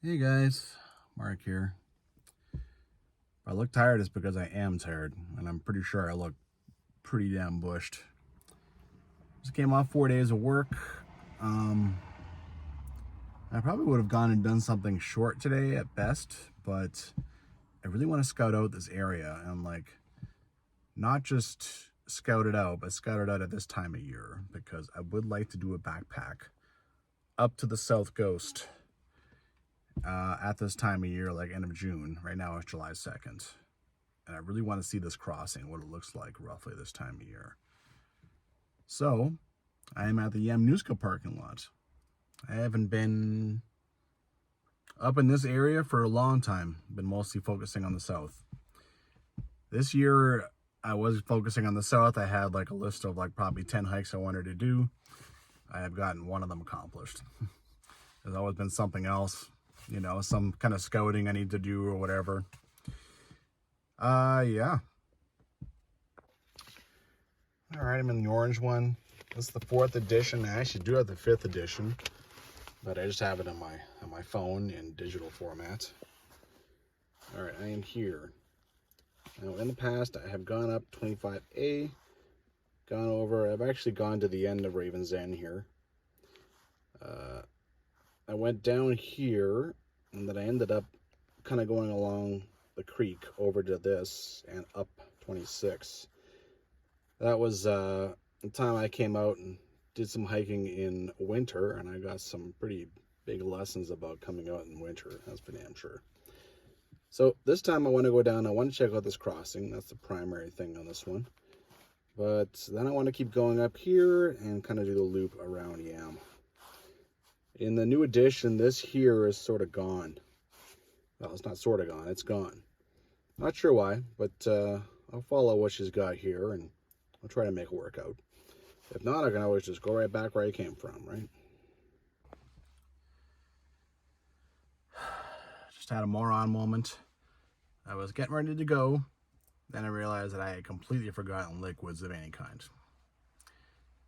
Hey guys, Mark here. If I look tired, it's because I am tired, and I'm pretty sure I look pretty damn bushed. Just came off 4 days of work. I probably would have gone and done something short today at best, but I really want to scout out this area and not just scout it out, but scout it out at this time of year because I would like to do a backpack up to the South Coast. At this time of year, like end of June. Right now it's July 2nd. And I really want to see this crossing, what it looks like roughly this time of year. So, I am at the Yamnuska parking lot. I haven't been up in this area for a long time. Been mostly focusing on the south. This year, I was focusing on the south. I had a list of probably 10 hikes I wanted to do. I have gotten one of them accomplished. There's always been something else. Some kind of scouting I need to do or whatever. Yeah. All right, I'm in the orange one. This is the 4th edition. I actually do have the 5th edition, but I just have it on my phone in digital format. All right, I am here. Now, in the past, I have gone up 25A, gone over. I've actually gone to the end of Raven's End here. I went down here, and then I ended up kind of going along the creek over to this and up 26. That was the time I came out and did some hiking in winter, and I got some pretty big lessons about coming out in winter, that's for damn sure. So this time I want to go down, I want to check out this crossing. That's the primary thing on this one. But then I want to keep going up here and kind of do the loop around Yam. In the new edition, this here is sort of gone. Well, it's not sort of gone, it's gone. Not sure why, but I'll follow what she's got here and I'll try to make it work out. If not, I can always just go right back where I came from, right? Just had a moron moment. I was getting ready to go. Then I realized that I had completely forgotten liquids of any kind.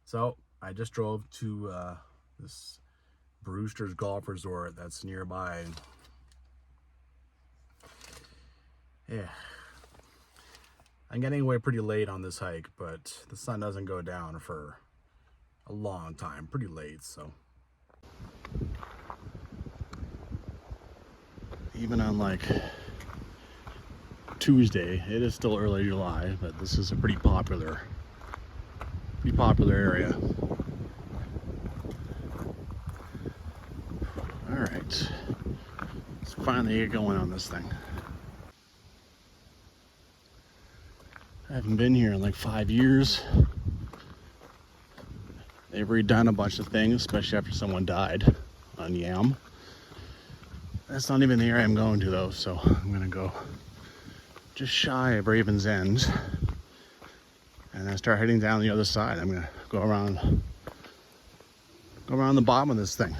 So I just drove to this Brewster's Golf Resort that's nearby. Yeah. I'm getting away pretty late on this hike, but the sun doesn't go down for a long time, pretty late, so. Even on Tuesday, it is still early July, but this is a pretty popular area. All right, let's finally get going on this thing. I haven't been here in 5 years. They've redone a bunch of things, especially after someone died on Yam. That's not even the area I'm going to though, so I'm gonna go just shy of Raven's End and then start heading down the other side. I'm gonna go around the bottom of this thing.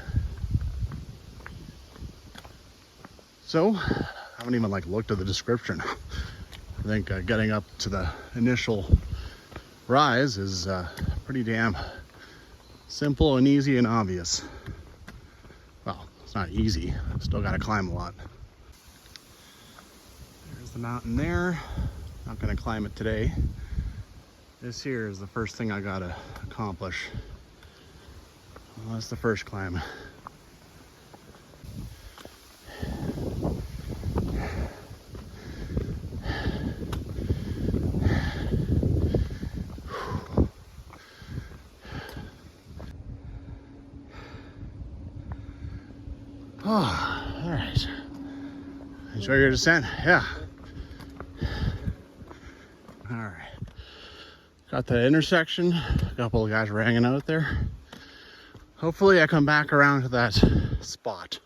So, I haven't even looked at the description. I think getting up to the initial rise is pretty damn simple and easy and obvious. Well, it's not easy. Still got to climb a lot. There's the mountain there. Not going to climb it today. This here is the first thing I got to accomplish. Well, that's the first climb. Oh, all right. Enjoy your descent. Yeah. All right. Got the intersection. A couple of guys were hanging out there. Hopefully I come back around to that spot.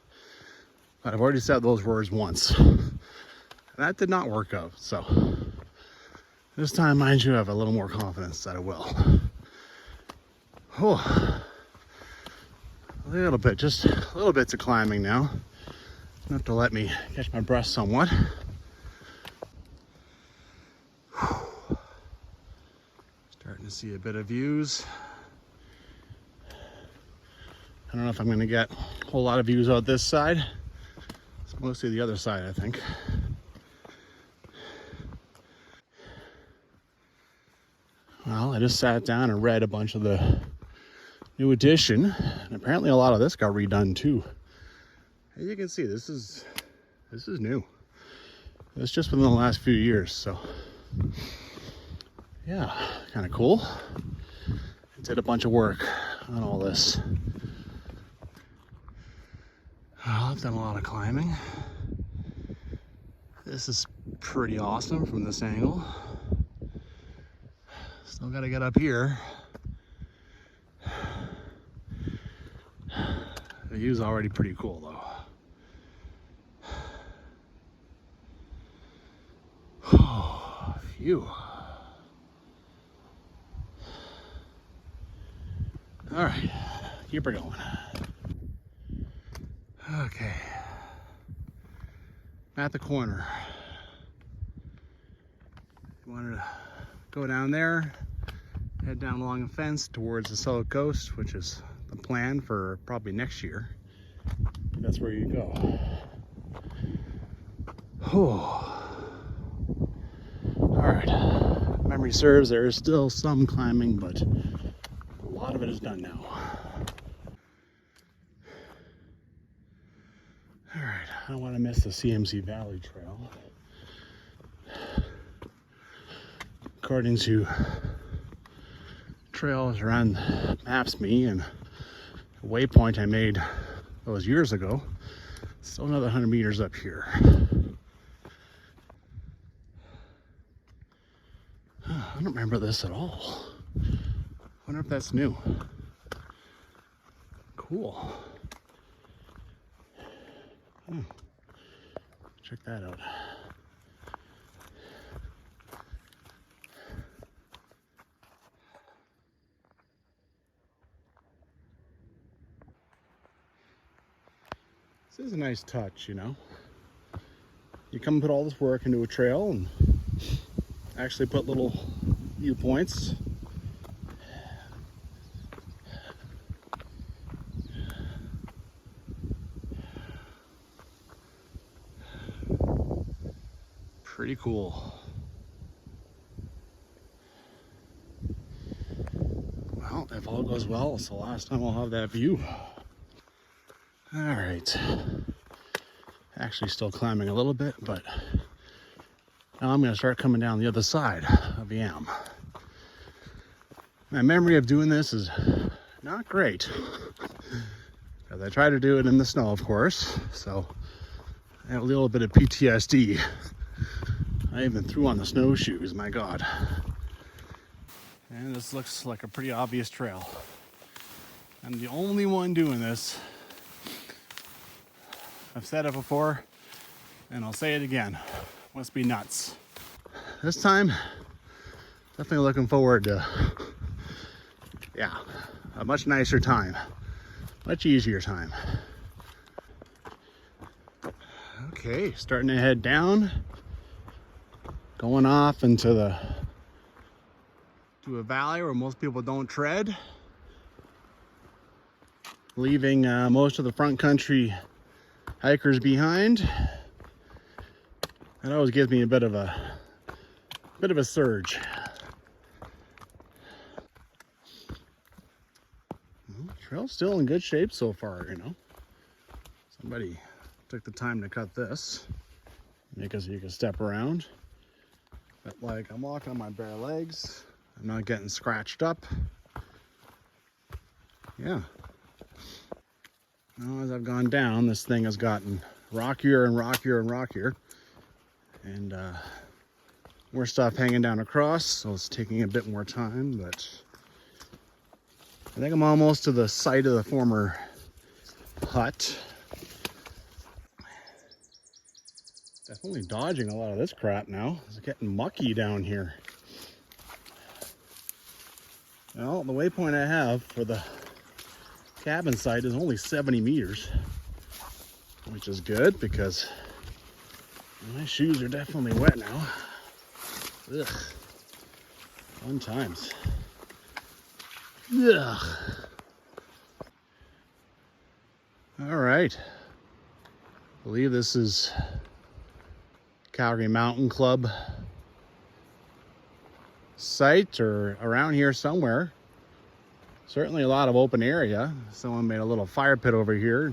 But I've already said those words once. And that did not work out. So this time, mind you, I have a little more confidence that I will. Oh. A little bit, just a little bits of climbing now. Enough to let me catch my breath somewhat. Starting to see a bit of views. I don't know if I'm going to get a whole lot of views out this side. Mostly the other side, I think. Well, I just sat down and read a bunch of the new edition, and apparently a lot of this got redone too. As you can see, this is new. It's just within the last few years, so yeah, kind of cool. I did a bunch of work on all this. Well, I've done a lot of climbing. This is pretty awesome from this angle. Still gotta get up here. The view's already pretty cool though. Oh, phew. All right, keep her going. Okay, at the corner. You wanted to go down there, head down along the fence towards the south coast, which is the plan for probably next year. That's where you go. Oh. All right, memory serves, there is still some climbing, but a lot of it is done now. All right, I don't want to miss the CMC Valley Trail. According to trails around Maps.me and a waypoint I made those years ago, still another 100 meters up here. I don't remember this at all. Wonder if that's new. Cool. Check that out. This is a nice touch, you know. You come and put all this work into a trail and actually put little viewpoints. Pretty cool. Well, if all goes well, it's the last time I'll have that view. All right. Actually still climbing a little bit, but now I'm going to start coming down the other side of Yam. My memory of doing this is not great, because I tried to do it in the snow, of course, so I have a little bit of PTSD. I even threw on the snowshoes, my God. And this looks like a pretty obvious trail. I'm the only one doing this. I've said it before, and I'll say it again. Must be nuts. This time, definitely looking forward to, yeah, a much nicer time. Much easier time. Okay, starting to head down. Going off into a valley where most people don't tread. Leaving most of the front country hikers behind. That always gives me a bit of a surge. Well, the trail's still in good shape so far, you know. Somebody took the time to cut this, make it so you can step around. But like, I'm walking on my bare legs. I'm not getting scratched up. Yeah. Now, as I've gone down, this thing has gotten rockier and rockier and rockier. And more stuff hanging down across, so it's taking a bit more time, but I think I'm almost to the site of the former hut. Definitely dodging a lot of this crap now. It's getting mucky down here. Well, the waypoint I have for the cabin site is only 70 meters, which is good because my shoes are definitely wet now. Ugh. Fun times. Ugh. All right. believe this is Calgary Mountain Club site or around here somewhere. Certainly a lot of open area. Someone made a little fire pit over here.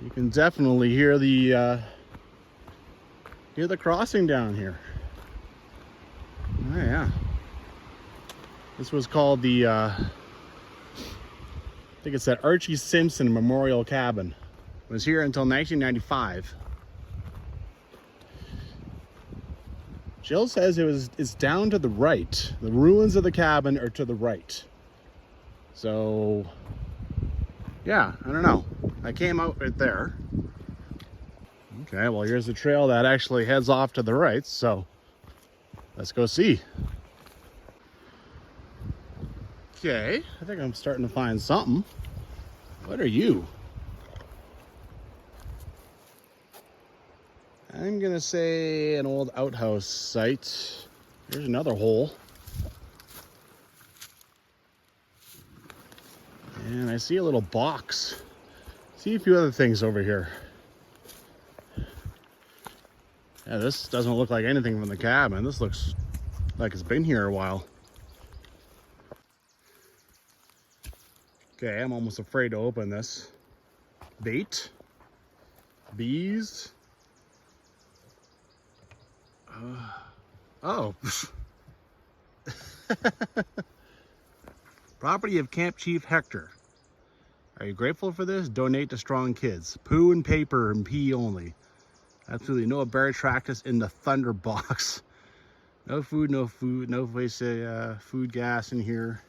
You can definitely hear the crossing down here. Oh yeah. This was called the I think it's that Archie Simpson Memorial Cabin. It was here until 1995. Jill says it's down to the right. The ruins of the cabin are to the right. So yeah, I don't know. I came out right there. Okay, well here's the trail that actually heads off to the right, so let's go see. Okay, I think I'm starting to find something. What are you? I'm gonna say an old outhouse site. Here's another hole. And I see a little box. See a few other things over here. Yeah, this doesn't look like anything from the cabin. This looks like it's been here a while. Okay, I'm almost afraid to open this. Bait. Bees. Oh. Property of Camp Chief Hector. Are you grateful for this? Donate to Strong Kids. Poo and paper and pee only. Absolutely no Baratractus in the Thunder Box. No food, no waste food gas in here.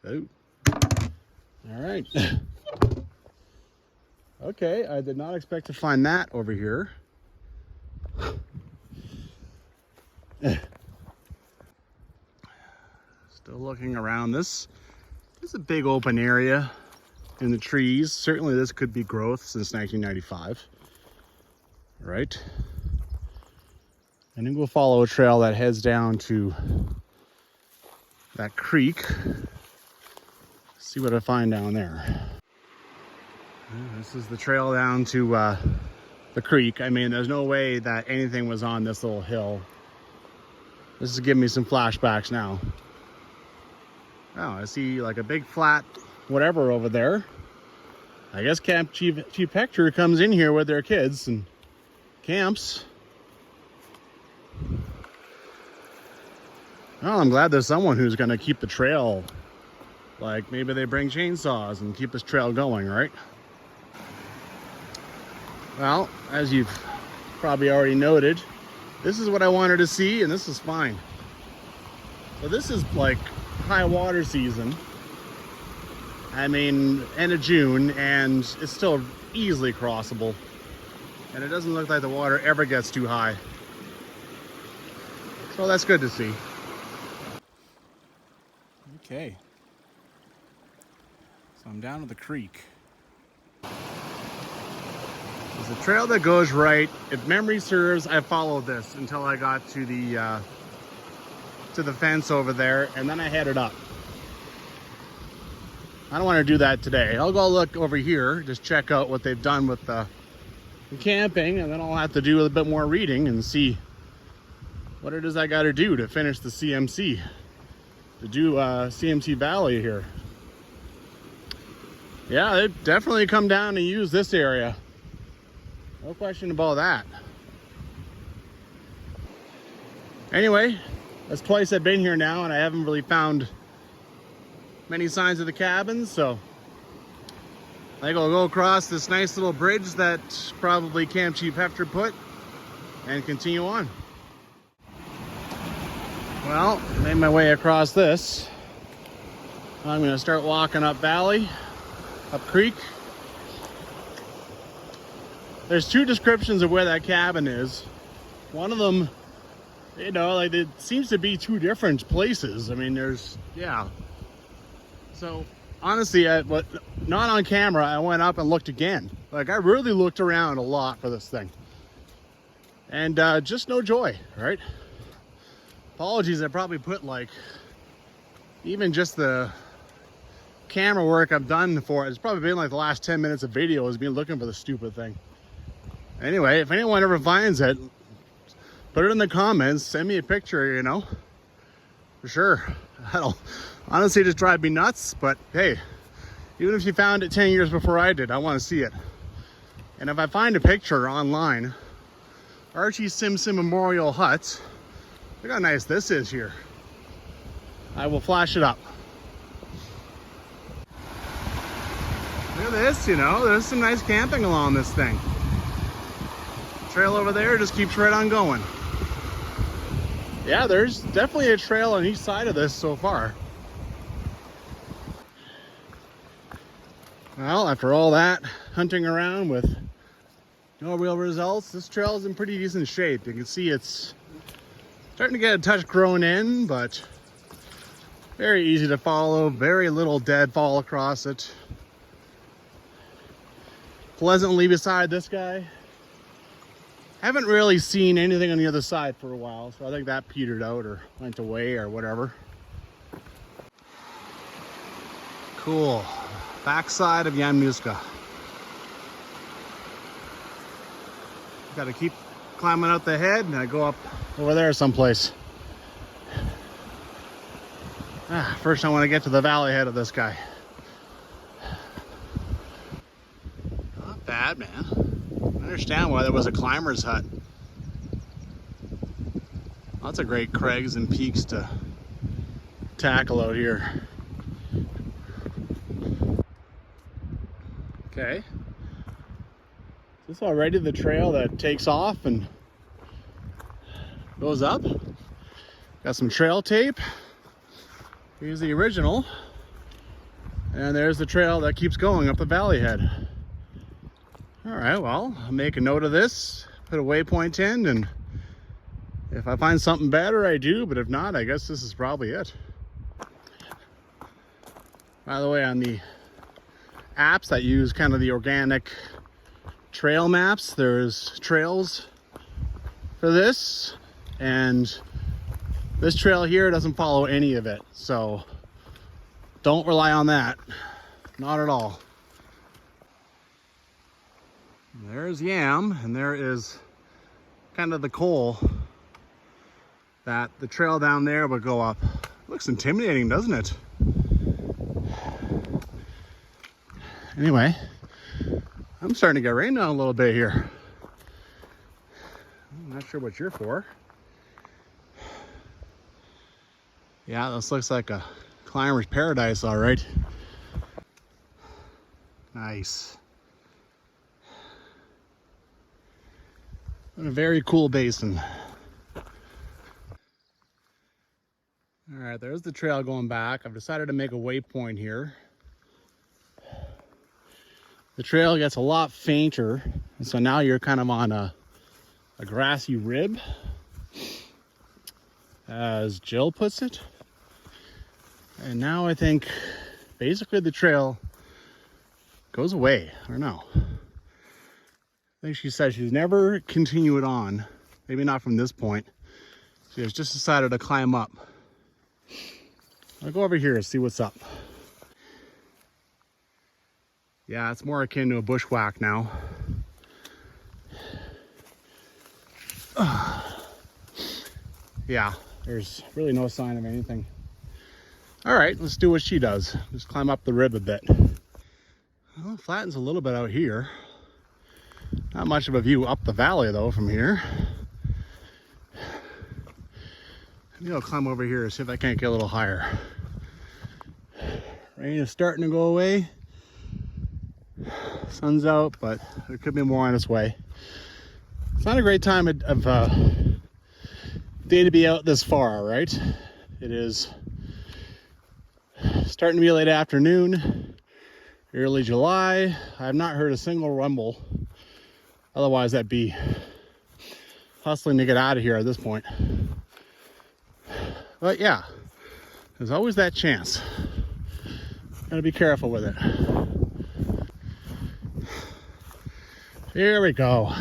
Oh. All right. Okay, I did not expect to find that over here. Still looking around this. There's a big open area in the trees. Certainly this could be growth since 1995. Right? And then we'll follow a trail that heads down to that creek. See what I find down there. This is the trail down to the creek. I mean, there's no way that anything was on this little hill. This is giving me some flashbacks now. Oh, I see like a big flat whatever over there. I guess Camp Chief Hector comes in here with their kids and camps. Well, I'm glad there's someone who's gonna keep the trail. Like maybe they bring chainsaws and keep this trail going, right? Well, as you've probably already noted, this is what I wanted to see, and this is fine. So this is like high water season. I mean, end of June, and it's still easily crossable. And it doesn't look like the water ever gets too high. So that's good to see. Okay. So I'm down at the creek. There's a trail that goes right. If memory serves, I followed this until I got to the fence over there, and then I headed up. I don't want to do that today. I'll go look over here, just check out what they've done with the camping, and then I'll have to do a bit more reading and see what it is I got to do to finish the CMC, to do CMC Valley here. Yeah, they definitely come down and use this area. No question about that. Anyway, that's twice I've been here now, and I haven't really found many signs of the cabins, so I think I'll go across this nice little bridge that probably Camp Chief Hector put and continue on. Well, made my way across this. I'm going to start walking up valley, up creek. There's two descriptions of where that cabin is. One of them, you know, like it seems to be two different places. I mean, there's, yeah. So honestly, not on camera, I went up and looked again. Like I really looked around a lot for this thing. And just no joy, right? Apologies, I probably put like, even just the camera work I've done for it. It's probably been like the last 10 minutes of video has been looking for the stupid thing. Anyway, if anyone ever finds it, put it in the comments, send me a picture, you know, for sure. That'll honestly just drive me nuts, but hey, even if you found it 10 years before I did, I want to see it. And if I find a picture online, Archie Simpson Memorial Hut, look how nice this is here. I will flash it up. Look at this, you know, there's some nice camping along this thing. Trail over there just keeps right on going. Yeah, there's definitely a trail on each side of this so far. Well, after all that hunting around with no real results, this trail is in pretty decent shape. You can see it's starting to get a touch grown in, but very easy to follow, very little deadfall across it. Pleasantly beside this guy. Haven't really seen anything on the other side for a while, so I think that petered out or went away or whatever. Cool. Backside of Yamnuska. Got to keep climbing out the head and I go up over there someplace. First I want to get to the valley head of this guy. Not bad, man. I understand why there was a climber's hut. Lots of great crags and peaks to tackle out here. Okay. Is this already the trail that takes off and goes up? Got some trail tape. Here's the original. And there's the trail that keeps going up the valley head. All right, well, I'll make a note of this, put a waypoint in, and if I find something better, I do, but if not, I guess this is probably it. By the way, on the apps that use kind of the organic trail maps, there's trails for this, and this trail here doesn't follow any of it, so don't rely on that, not at all. There's Yam, and there is kind of the coal that the trail down there would go up. Looks intimidating, doesn't it? Anyway, I'm starting to get rained on a little bit here. I'm not sure what you're for. Yeah, this looks like a climber's paradise, all right. Nice. What a very cool basin. All right, there's the trail going back. I've decided to make a waypoint here. The trail gets a lot fainter, and so now you're kind of on a grassy rib, as Jill puts it. And now I think basically the trail goes away. I don't know. I think she said she's never continued on, maybe not from this point. She has just decided to climb up. I'll go over here and see what's up. Yeah, it's more akin to a bushwhack now. Yeah, there's really no sign of anything. All right, let's do what she does. Just climb up the rib a bit. Well, it flattens a little bit out here. Not much of a view up the valley though from here. Maybe I'll climb over here and see if I can't get a little higher. Rain is starting to go away. Sun's out, but there could be more on its way. It's not a great time of day to be out this far, right? It is starting to be late afternoon, early July. I have not heard a single rumble. Otherwise, that'd be hustling to get out of here at this point. But yeah, there's always that chance. Gotta be careful with it. Here we go.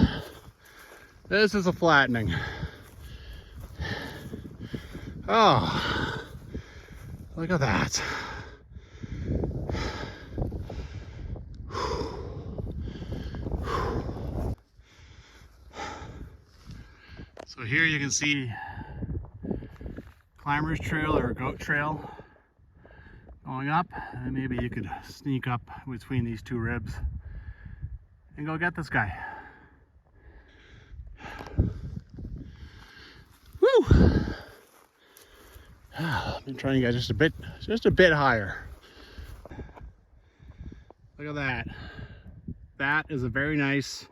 This is a flattening. Oh, look at that. can see Climber's Trail or Goat Trail going up, and maybe you could sneak up between these two ribs and go get this guy. Woo! I've been trying to get just a bit higher. Look at that. That is a very nice,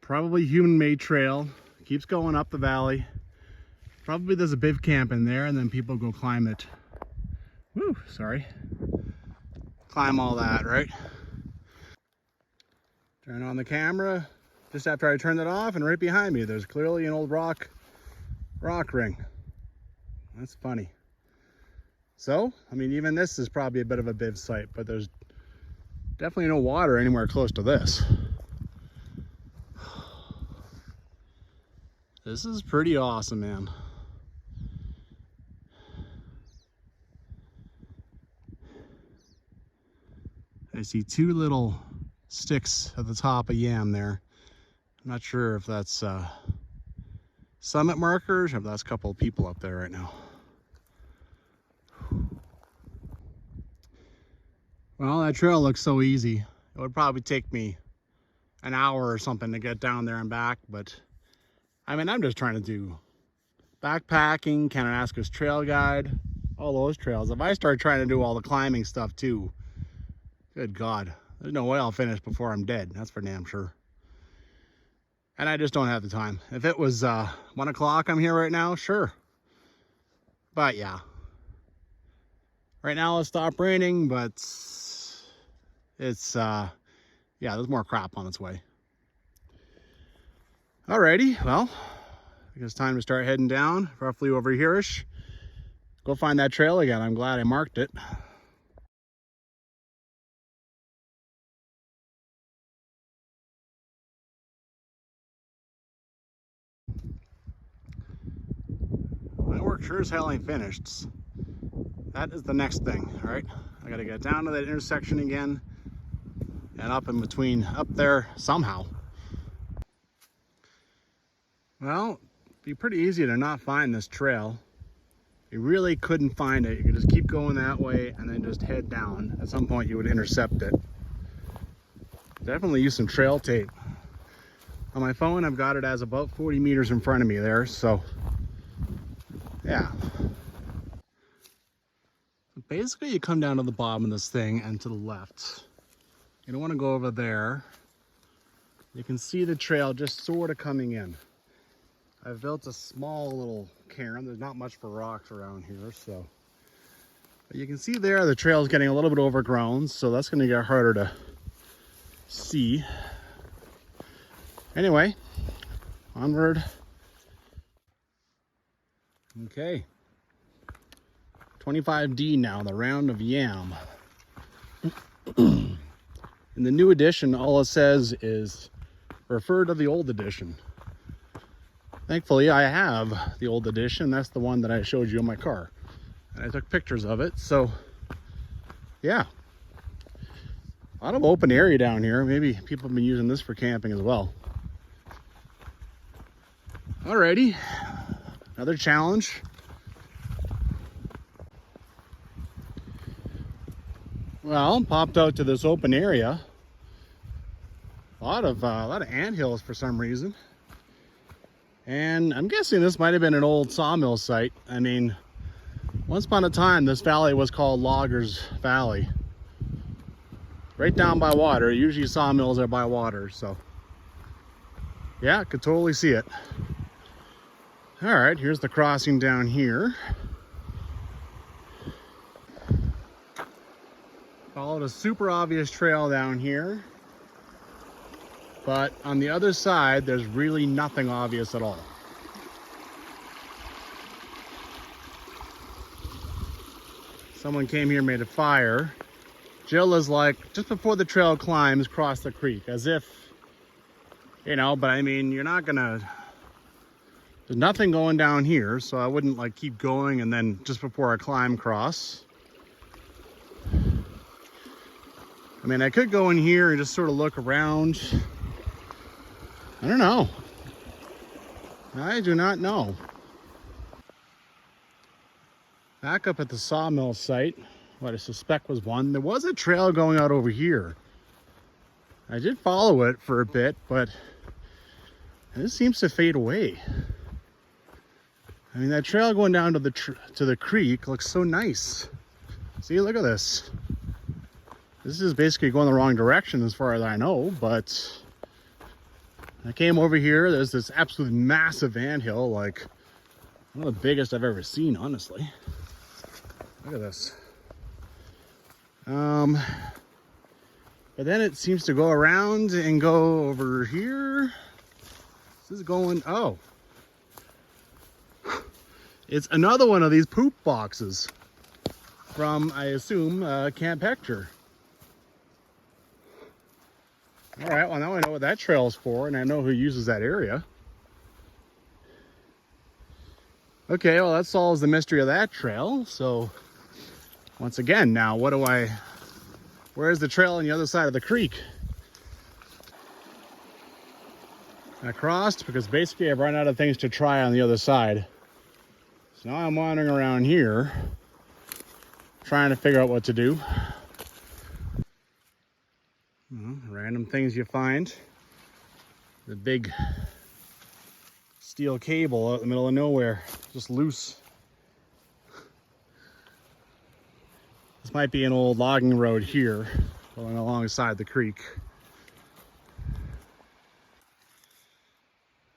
probably human-made trail. Keeps going up the valley. Probably there's a bivy camp in there, and then people go climb it. Woo, sorry. Climb all that, right? Turn on the camera just after I turned it off, and right behind me there's clearly an old rock ring. That's funny. So, I mean, even this is probably a bit of a biv site, but there's definitely no water anywhere close to this. This is pretty awesome, man. I see two little sticks at the top of Yam there. I'm not sure if that's summit markers or if that's a couple of people up there right now. Well, that trail looks so easy. It would probably take me an hour or something to get down there and back, but I mean, I'm just trying to do backpacking, Kananaskis Trail Guide, all those trails. If I start trying to do all the climbing stuff too, good God, there's no way I'll finish before I'm dead. That's for damn sure. And I just don't have the time. If it was 1 o'clock, I'm here right now, sure. But yeah. Right now it's stopped raining, but it's, yeah, there's more crap on its way. Alrighty, well, I think it's time to start heading down, roughly over here-ish. Go find that trail again. I'm glad I marked it. My work sure as hell ain't finished. That is the next thing, all right? I gotta get down to that intersection again and up in between, up there somehow. Well, it'd be pretty easy to not find this trail. You really couldn't find it. You could just keep going that way and then just head down. At some point you would intercept it. Definitely use some trail tape. On my phone, I've got it as about 40 meters in front of me there, so yeah. Basically, you come down to the bottom of this thing and to the left. You don't want to go over there. You can see the trail just sort of coming in. I've built a small little cairn. There's not much for rocks around here, so. But you can see there the trail is getting a little bit overgrown, so that's going to get harder to see. Anyway, onward. Okay. 25D now, the Round of Yam. In the new edition, all it says is refer to the old edition. Thankfully, I have the old edition. That's the one that I showed you in my car. And I took pictures of it, so yeah. A lot of open area down here. Maybe people have been using this for camping as well. Alrighty, another challenge. Well, popped out to this open area. A lot of anthills for some reason. And I'm guessing this might have been an old sawmill site. I mean, once upon a time, this valley was called Loggers Valley. Right down by water. Usually sawmills are by water, so. Yeah, could totally see it. All right, here's the crossing down here. Followed a super obvious trail down here, but on the other side there's really nothing obvious at all. Someone came here, made a fire. Jill is like, just before the trail climbs, cross the creek, as if, you know, but I mean, you're not gonna, there's nothing going down here, so I wouldn't like keep going and then just before I climb cross. I mean, I could go in here and just sort of look around. I don't know. I do not know. Back up at the sawmill site, what I suspect was one, there was a trail going out over here. I did follow it for a bit, but this seems to fade away. I mean, that trail going down to the creek looks so nice. See, look at this. This is basically going the wrong direction as far as I know, but I came over here. There's this absolute massive anthill, like one of the biggest I've ever seen, honestly. Look at this. But then it seems to go around and go over here. This is going, oh. It's another one of these poop boxes from, I assume, Camp Hector. All right, well, now I know what that trail is for, and I know who uses that area. Okay, well, that solves the mystery of that trail. So, once again, now, where's the trail on the other side of the creek? I crossed because basically I've run out of things to try on the other side. So now I'm wandering around here, trying to figure out what to do. Random things you find. The big steel cable out in the middle of nowhere, just loose. This might be an old logging road here, going alongside the creek.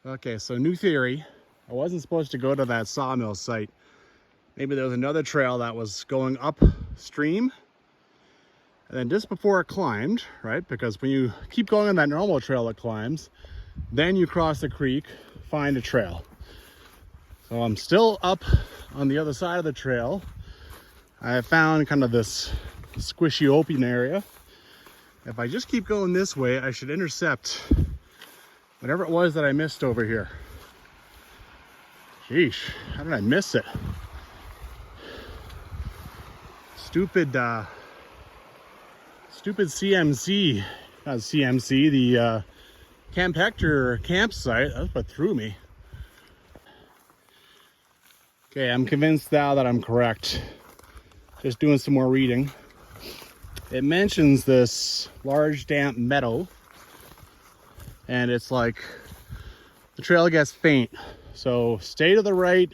Okay, so new theory. I wasn't supposed to go to that sawmill site. Maybe there was another trail that was going upstream. And then just before it climbed, right? Because when you keep going on that normal trail that climbs, then you cross the creek, find a trail. So I'm still up on the other side of the trail. I have found kind of this squishy open area. If I just keep going this way, I should intercept whatever it was that I missed over here. Sheesh, how did I miss it? Stupid CMC, not CMC, the Camp Hector campsite. That's what threw me. Okay, I'm convinced now that I'm correct. Just doing some more reading. It mentions this large damp meadow, and it's like the trail gets faint. So stay to the right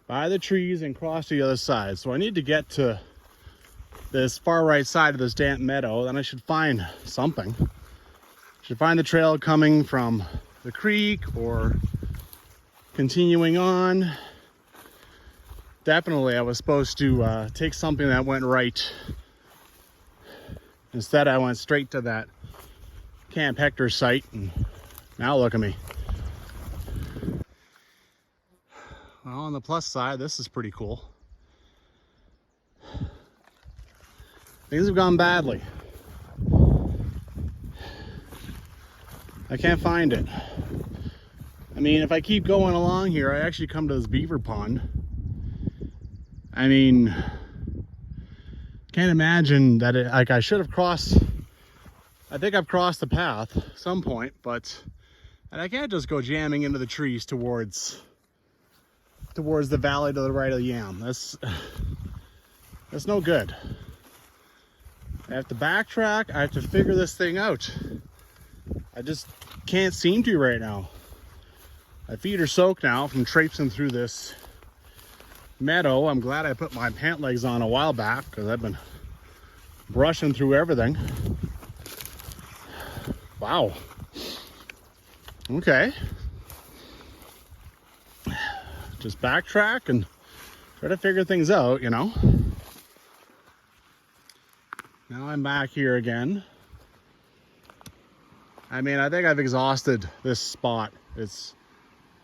by the trees and cross to the other side. So I need to get to this far right side of this damp meadow, then I should find something. Should find the trail coming from the creek or continuing on. Definitely I was supposed to take something that went right. Instead I went straight to that Camp Hector site, and now look at me. Well, on the plus side, this is pretty cool. Things have gone badly. I can't find it. I mean, if I keep going along here, I actually come to this beaver pond. I mean, can't imagine that like I should have crossed. I think I've crossed the path at some point, and I can't just go jamming into the trees towards the valley to the right of the Yam. That's no good. I have to backtrack. I have to figure this thing out. I just can't seem to right now. My feet are soaked now from traipsing through this meadow. I'm glad I put my pant legs on a while back because I've been brushing through everything. Wow. Okay. Just backtrack and try to figure things out, you know. Now I'm back here again. I mean, I think I've exhausted this spot.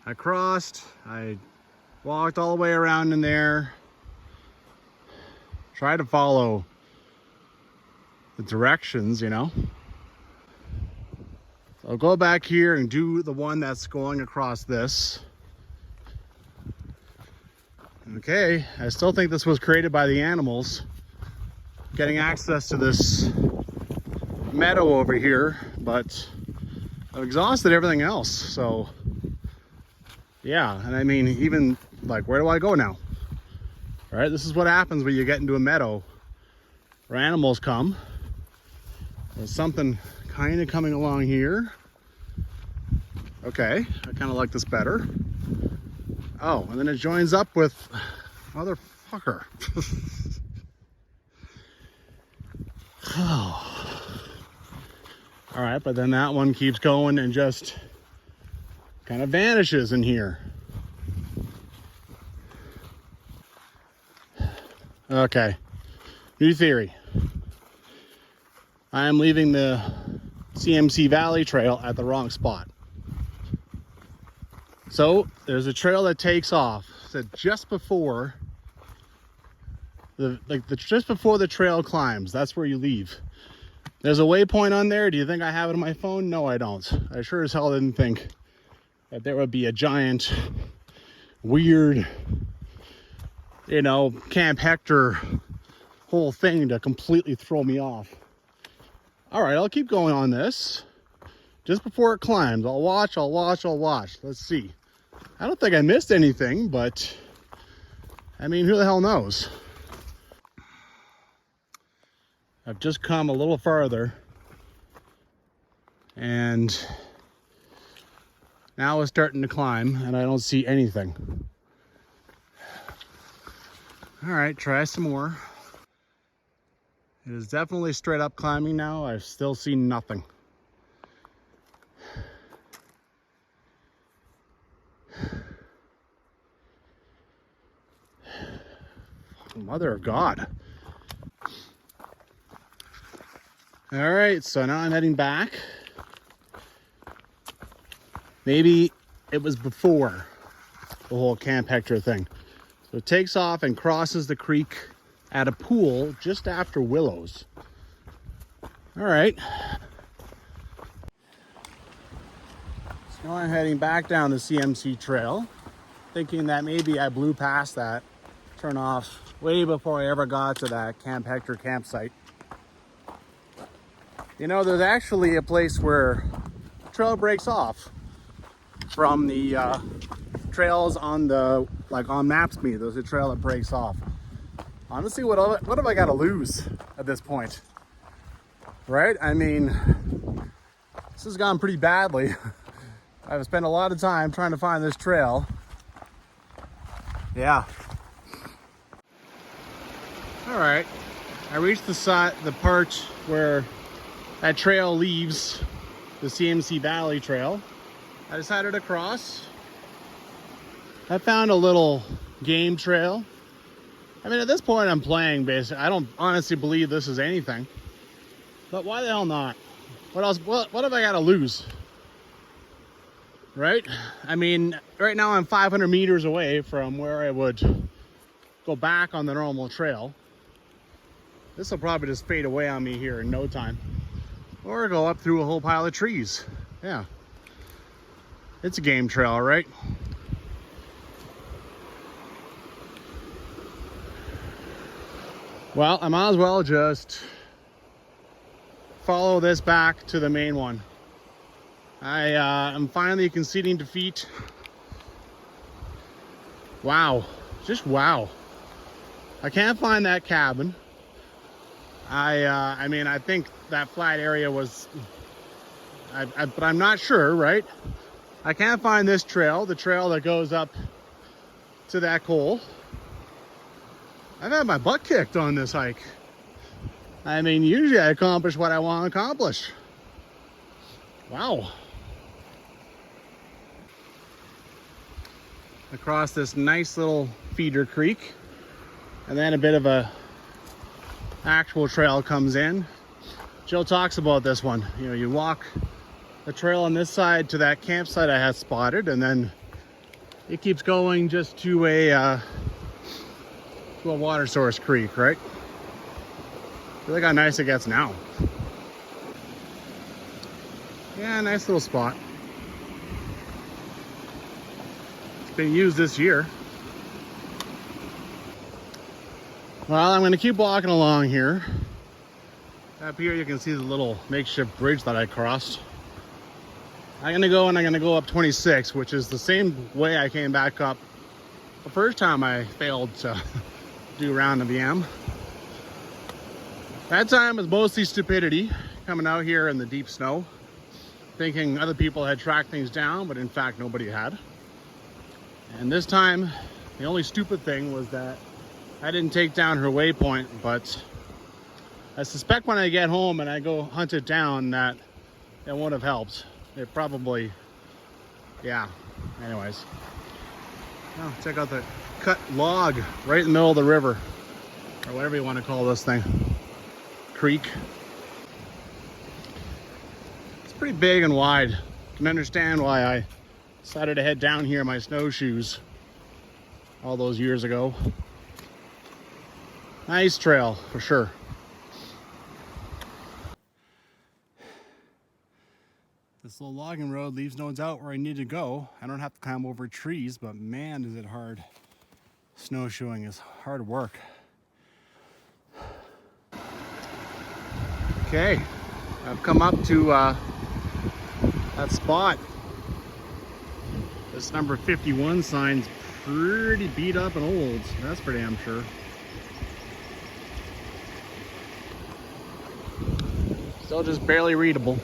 I crossed, I walked all the way around in there, tried to follow the directions, you know. So I'll go back here and do the one that's going across this. Okay, I still think this was created by the animals. Getting access to this meadow over here, but I've exhausted everything else, so Yeah, and I mean, even like, where do I go now? Right, this is what happens when you get into a meadow where animals come. There's something kind of coming along here. Okay, I kind of like this better. Oh, and then it joins up with motherfucker. Oh. All right, but then that one keeps going and just kind of vanishes in here. Okay, new theory. I am leaving the CMC Valley Trail at the wrong spot. So there's a trail that takes off. So just before just before the trail climbs, that's where you leave. There's a waypoint on there. Do you think I have it on my phone? No, I don't. I sure as hell didn't think that there would be a giant, weird, you know, Camp Hector whole thing to completely throw me off. All right, I'll keep going on this. Just before it climbs, I'll watch. Let's see. I don't think I missed anything, but I mean, who the hell knows? I've just come a little farther, and now it's starting to climb, and I don't see anything. All right, try some more. It is definitely straight up climbing now. I've still seen nothing. Mother of God. All right, so now I'm heading back. Maybe it was before the whole Camp Hector thing. So it takes off and crosses the creek at a pool just after Willows. All right. So now I'm heading back down the CMC trail, thinking that maybe I blew past that turn off way before I ever got to that Camp Hector campsite. You know, there's actually a place where the trail breaks off from the trails on the, like on Maps.me. There's a trail that breaks off. Honestly, what have I got to lose at this point? Right? I mean, this has gone pretty badly. I've spent a lot of time trying to find this trail. Yeah. All right. I reached the part where that trail leaves the CMC Valley Trail. I decided to cross. I found a little game trail. I mean, at this point I'm playing basically. I don't honestly believe this is anything. But why the hell not? What else? What have I got to lose? Right? I mean, right now I'm 500 meters away from where I would go back on the normal trail. This will probably just fade away on me here in no time. Or go up through a whole pile of trees. Yeah. It's a game trail, right? Well, I might as well just follow this back to the main one. I'm finally conceding defeat. Wow. Just wow. I can't find that cabin. I mean, I think that flat area was, but I'm not sure, right? I can't find this trail, the trail that goes up to that coal. I've had my butt kicked on this hike. I mean, usually I accomplish what I want to accomplish. Wow. Across this nice little feeder creek, and then a bit of a actual trail comes in. Jill talks about this one. You know, you walk the trail on this side to that campsite I had spotted, and then it keeps going just to a water source creek, right? Look how nice it gets now. Yeah, nice little spot. It's been used this year. Well, I'm gonna keep walking along here. Up here you can see the little makeshift bridge that I crossed. I'm gonna go up 26, which is the same way I came back up the first time I failed to do Round of Yam. That time was mostly stupidity, coming out here in the deep snow, thinking other people had tracked things down, but in fact nobody had. And this time, the only stupid thing was that I didn't take down her waypoint, but I suspect when I get home and I go hunt it down that it won't have helped. It probably, yeah. Anyways, now check out the cut log right in the middle of the river, or whatever you want to call this thing, creek. It's pretty big and wide. You can understand why I decided to head down here in my snowshoes all those years ago. Nice trail for sure. This little logging road leaves no doubt where I need to go. I don't have to climb over trees, but man, is it hard. Snowshoeing is hard work. Okay, I've come up to that spot. This number 51 sign's pretty beat up and old. That's for damn sure. Still just barely readable.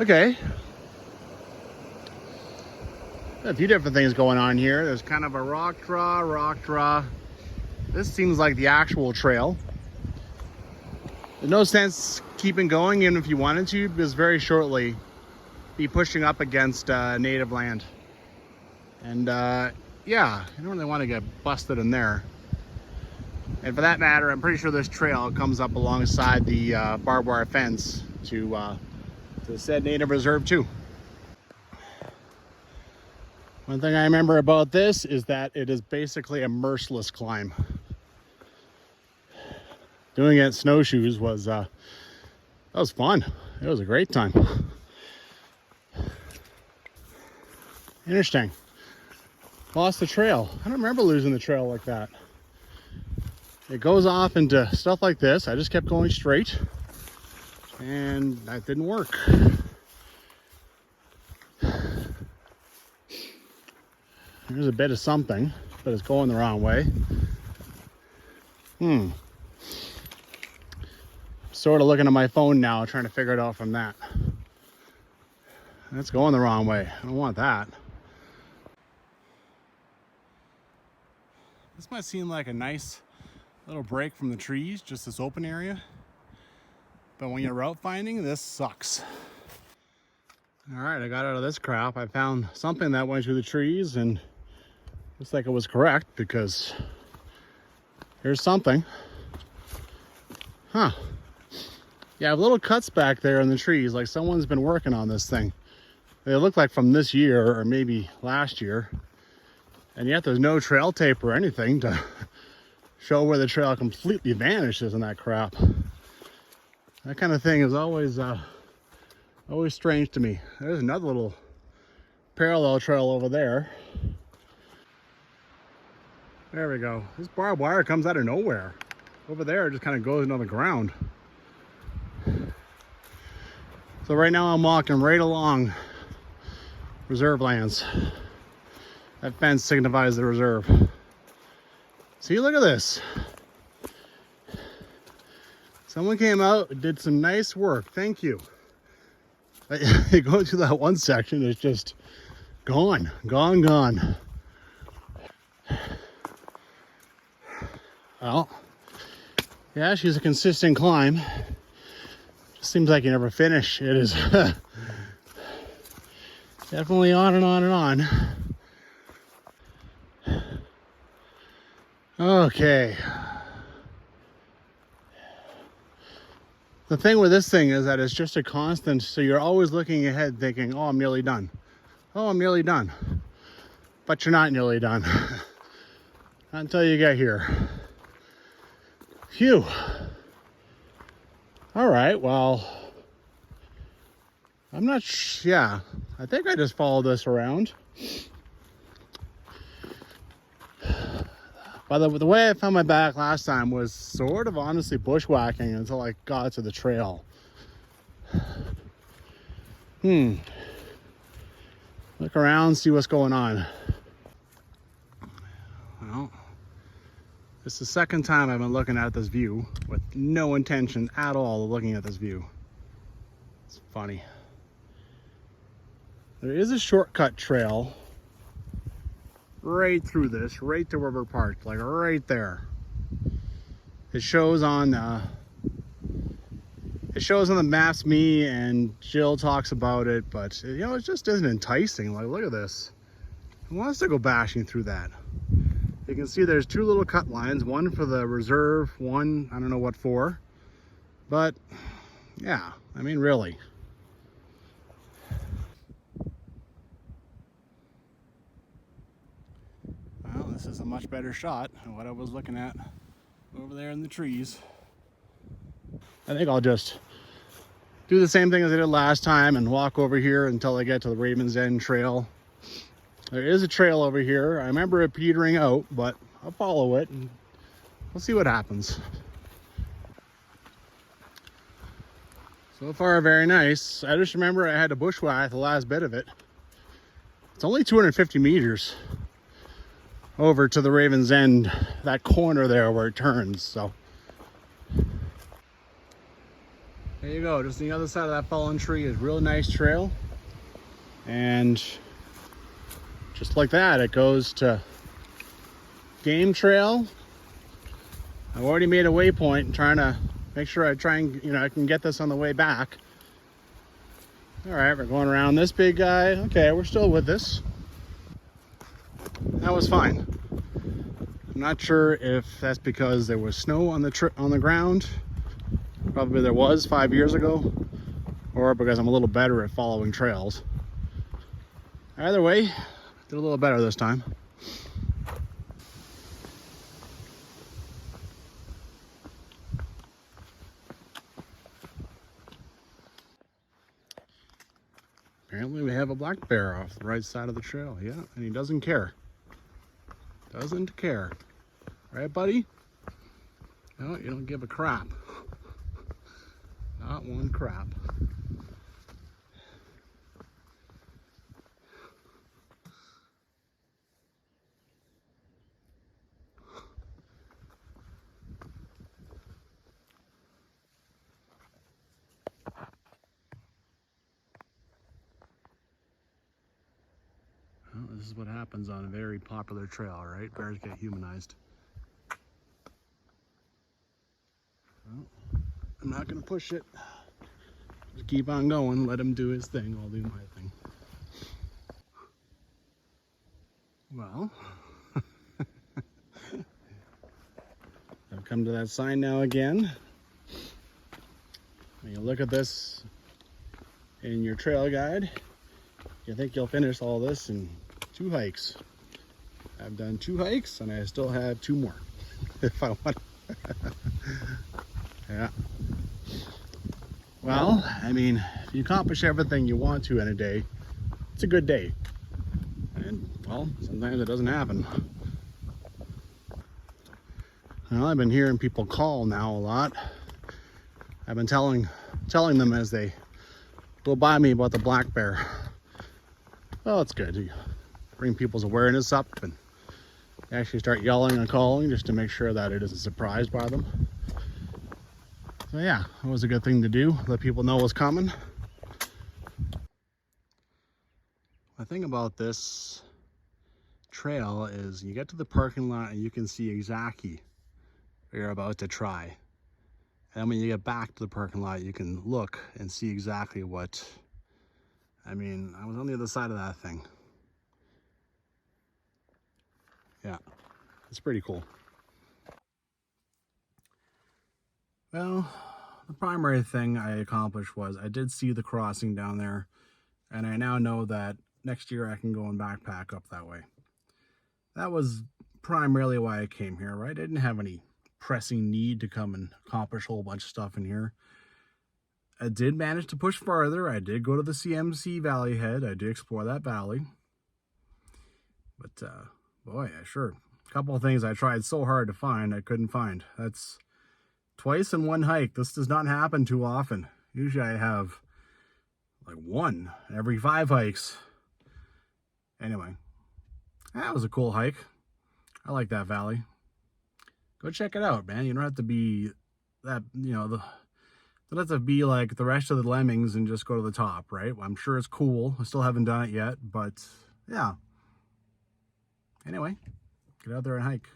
Okay. A few different things going on here. There's kind of a rock draw. This seems like the actual trail. There's no sense keeping going even if you wanted to, because very shortly be pushing up against native land. And yeah, you don't really want to get busted in there. And for that matter, I'm pretty sure this trail comes up alongside the barbed wire fence to said native reserve too. One thing I remember about this is that it is basically a merciless climb. Doing it in snowshoes was that was fun. It was a great time. Interesting. Lost the trail. I don't remember losing the trail like that. It goes off into stuff like this. I just kept going straight, and that didn't work. There's a bit of something, but it's going the wrong way. Sort of looking at my phone now, trying to figure it out from that. That's going the wrong way. I don't want that. This might seem like a nice little break from the trees, just this open area. But when you're route finding, this sucks. All right, I got out of this crap. I found something that went through the trees, and looks like it was correct, because here's something. Huh. Yeah, I have little cuts back there in the trees, like someone's been working on this thing. They look like from this year or maybe last year. And yet there's no trail tape or anything to show where the trail completely vanishes in that crap. That kind of thing is always strange to me. There's another little parallel trail over there. There we go. This barbed wire comes out of nowhere. Over there, it just kind of goes into the ground. So right now I'm walking right along reserve lands. That fence signifies the reserve. See, look at this. Someone came out and did some nice work. Thank you. You go through that one section, it's just gone. Well, yeah, she's a consistent climb. Just seems like you never finish. It is definitely on and on and on. Okay. The thing with this thing is that it's just a constant, so you're always looking ahead thinking, oh, I'm nearly done. Oh, I'm nearly done. But you're not nearly done. Not until you get here. Phew. All right, well, I'm not yeah, I think I just followed this around. By the way I found my back last time was sort of honestly bushwhacking until I got to the trail. Look around, see what's going on. Well, it's the second time I've been looking at this view with no intention at all of looking at this view. It's funny. There is a shortcut trail right through this, right to where we're parked, like right there. It shows on the maps, me and Jill talks about it, but you know, it just isn't enticing. Like, look at this. Who wants to go bashing through that? You can see there's two little cut lines, one for the reserve, one I don't know what for, but yeah, I mean, really. Well, this is a much better shot than what I was looking at over there in the trees. I think I'll just do the same thing as I did last time and walk over here until I get to the Raven's End Trail. There is a trail over here. I remember it petering out, but I'll follow it and we'll see what happens. So far, very nice. I just remember I had to bushwhack the last bit of it. It's only 250 meters over to the Raven's End, that corner there where it turns, so. There you go, just on the other side of that fallen tree is a real nice trail. And just like that, it goes to Game Trail. I've already made a waypoint, trying to make sure I can get this on the way back. All right, we're going around this big guy. Okay, we're still with this. That was fine. I'm not sure if that's because there was snow on the ground. Probably there was 5 years ago, or because I'm a little better at following trails. Either way, did a little better this time. Apparently we have a black bear off the right side of the trail. Yeah, and he doesn't care. Doesn't care. Right, buddy? No, you don't give a crap. Not one crap. Well, this is what happens on a very popular trail, right? Bears get humanized. Well, I'm not gonna push it. Just keep on going, let him do his thing, I'll do my thing. Well, I've come to that sign now again. When you look at this in your trail guide, you think you'll finish all this in 2 hikes. I've done 2 hikes and I still have 2 more if I want. Yeah. Well, I mean, if you accomplish everything you want to in a day, it's a good day. And, well, sometimes it doesn't happen. Well, I've been hearing people call now a lot. I've been telling them as they go by me about the black bear. Well, it's good. You bring people's awareness up and actually start yelling and calling just to make sure that it isn't surprised by them. So yeah, it was a good thing to do. Let people know what's coming. The thing about this trail is you get to the parking lot and you can see exactly what you're about to try. And then when you get back to the parking lot, you can look and see exactly what, I mean, I was on the other side of that thing. Yeah, it's pretty cool. Well, the primary thing I accomplished was I did see the crossing down there, and I now know that next year I can go and backpack up that way. That was primarily why I came here, right? I didn't have any pressing need to come and accomplish a whole bunch of stuff in here. I did manage to push farther. I did go to the CMC valley head. I did explore that valley. But boy, sure. A couple of things I tried so hard to find, I couldn't find. That's twice in one hike. This does not happen too often. Usually I have like 1 every 5 hikes. Anyway, that was a cool hike. I like that valley. Go check it out, man. You don't have to be that, you know, don't have to be like the rest of the lemmings and just go to the top, right? I'm sure it's cool. I still haven't done it yet, but yeah. Anyway, get out there and hike.